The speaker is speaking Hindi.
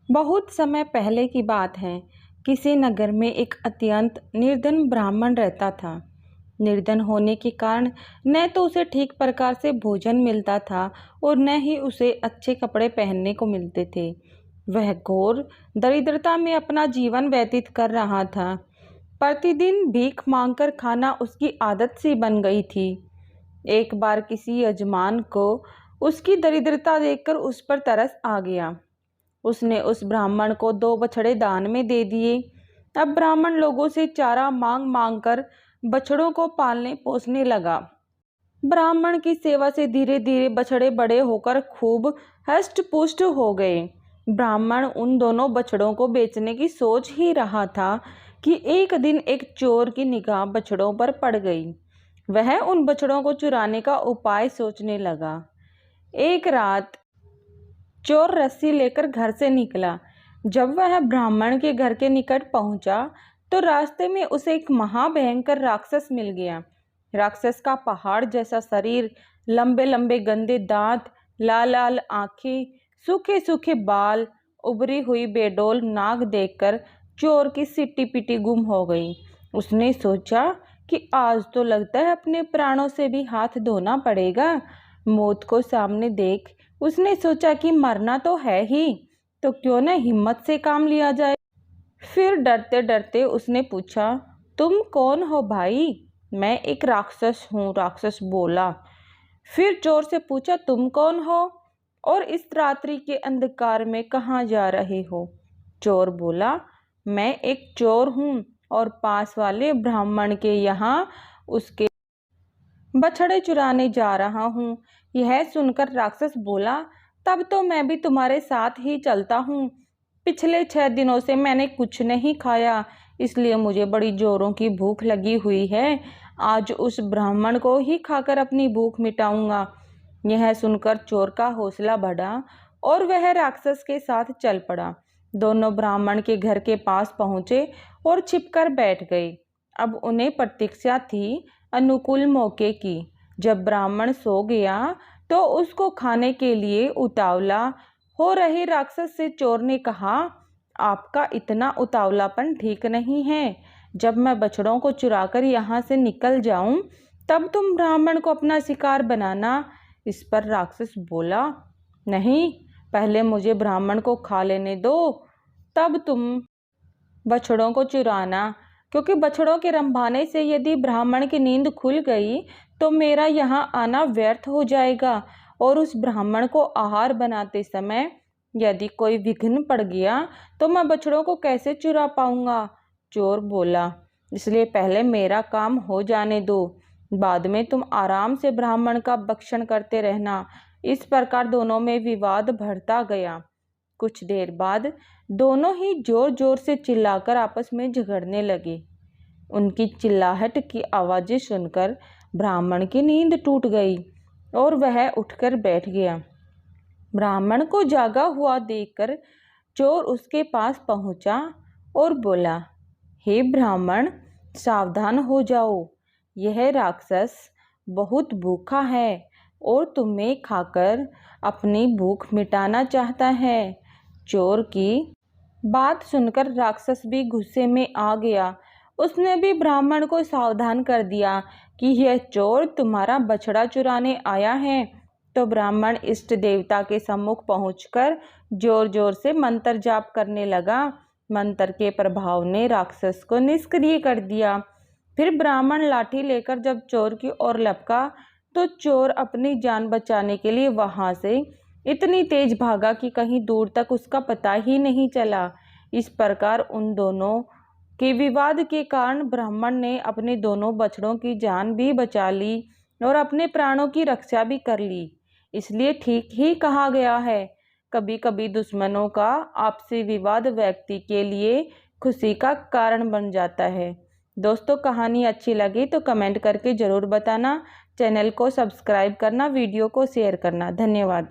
बहुत समय पहले की बात है। किसी नगर में एक अत्यंत निर्धन ब्राह्मण रहता था। निर्धन होने के कारण न तो उसे ठीक प्रकार से भोजन मिलता था और न ही उसे अच्छे कपड़े पहनने को मिलते थे। वह घोर दरिद्रता में अपना जीवन व्यतीत कर रहा था। प्रतिदिन भीख मांगकर खाना उसकी आदत सी बन गई थी। एक बार किसी यजमान को उसकी दरिद्रता देखकर उस पर तरस आ गया। उसने उस ब्राह्मण को 2 बछड़े दान में दे दिए। अब ब्राह्मण लोगों से चारा मांग मांग कर बछड़ों को पालने पोसने लगा। ब्राह्मण की सेवा से धीरे धीरे बछड़े बड़े होकर खूब हष्ट पुष्ट हो गए। ब्राह्मण उन दोनों बछड़ों को बेचने की सोच ही रहा था कि एक दिन एक चोर की निगाह बछड़ों पर पड़ गई। वह उन बछड़ों को चुराने का उपाय सोचने लगा। एक रात चोर रस्सी लेकर घर से निकला। जब वह ब्राह्मण के घर के निकट पहुंचा तो रास्ते में उसे एक महाभयंकर राक्षस मिल गया। राक्षस का पहाड़ जैसा शरीर, लंबे लंबे गंदे दांत, लाल लाल आंखें, सूखे सूखे बाल, उभरी हुई बेडोल नाक देखकर चोर की सिट्टी पिटी गुम हो गई। उसने सोचा कि आज तो लगता है अपने प्राणों से भी हाथ धोना पड़ेगा। मौत को सामने देख उसने सोचा कि मरना तो है ही, तो क्यों न हिम्मत से काम लिया जाए। फिर डरते डरते उसने पूछा, तुम कौन हो भाई? मैं एक राक्षस हूँ, राक्षस बोला। फिर चोर से पूछा, तुम कौन हो और इस रात्रि के अंधकार में कहाँ जा रहे हो? चोर बोला, मैं एक चोर हूँ और पास वाले ब्राह्मण के यहाँ उसके बछड़े चुराने जा रहा हूँ। यह सुनकर राक्षस बोला, तब तो मैं भी तुम्हारे साथ ही चलता हूँ। पिछले 6 दिनों से मैंने कुछ नहीं खाया, इसलिए मुझे बड़ी जोरों की भूख लगी हुई है। आज उस ब्राह्मण को ही खाकर अपनी भूख मिटाऊंगा। यह सुनकर चोर का हौसला बढ़ा और वह राक्षस के साथ चल पड़ा। दोनों ब्राह्मण के घर के पास पहुंचे और छिपकर बैठ गए। अब उन्हें प्रतीक्षा थी अनुकूल मौके की। जब ब्राह्मण सो गया तो उसको खाने के लिए उतावला हो रहे राक्षस से चोर ने कहा, आपका इतना उतावलापन ठीक नहीं है। जब मैं बछड़ों को चुराकर यहाँ से निकल जाऊं तब तुम ब्राह्मण को अपना शिकार बनाना। इस पर राक्षस बोला, नहीं, पहले मुझे ब्राह्मण को खा लेने दो, तब तुम बछड़ों को चुराना। क्योंकि बछड़ों के रंभाने से यदि ब्राह्मण की नींद खुल गई तो मेरा यहाँ आना व्यर्थ हो जाएगा और उस ब्राह्मण को आहार बनाते समय यदि कोई विघ्न पड़ गया तो मैं बछड़ों को कैसे चुरा पाऊंगा। चोर बोला, इसलिए पहले मेरा काम हो जाने दो, बाद में तुम आराम से ब्राह्मण का भक्षण करते रहना। इस प्रकार दोनों में विवाद बढ़ता गया। कुछ देर बाद दोनों ही जोर जोर से चिल्लाकर आपस में झगड़ने लगे। उनकी चिल्लाहट की आवाज़ें सुनकर ब्राह्मण की नींद टूट गई और वह उठकर बैठ गया। ब्राह्मण को जागा हुआ देखकर चोर उसके पास पहुंचा और बोला, हे ब्राह्मण, सावधान हो जाओ, यह राक्षस बहुत भूखा है और तुम्हें खाकर अपनी भूख मिटाना चाहता है। चोर की बात सुनकर राक्षस भी गुस्से में आ गया। उसने भी ब्राह्मण को सावधान कर दिया कि यह चोर तुम्हारा बछड़ा चुराने आया है। तो ब्राह्मण इष्ट देवता के सम्मुख पहुंचकर जोर जोर से मंत्र जाप करने लगा। मंत्र के प्रभाव ने राक्षस को निष्क्रिय कर दिया। फिर ब्राह्मण लाठी लेकर जब चोर की ओर लपका तो चोर अपनी जान बचाने के लिए वहां से इतनी तेज भागा कि कहीं दूर तक उसका पता ही नहीं चला। इस प्रकार उन दोनों के विवाद के कारण ब्राह्मण ने अपने दोनों बछड़ों की जान भी बचा ली और अपने प्राणों की रक्षा भी कर ली। इसलिए ठीक ही कहा गया है, कभी कभी दुश्मनों का आपसी विवाद व्यक्ति के लिए खुशी का कारण बन जाता है। दोस्तों, कहानी अच्छी लगी तो कमेंट करके ज़रूर बताना। चैनल को सब्सक्राइब करना, वीडियो को शेयर करना। धन्यवाद।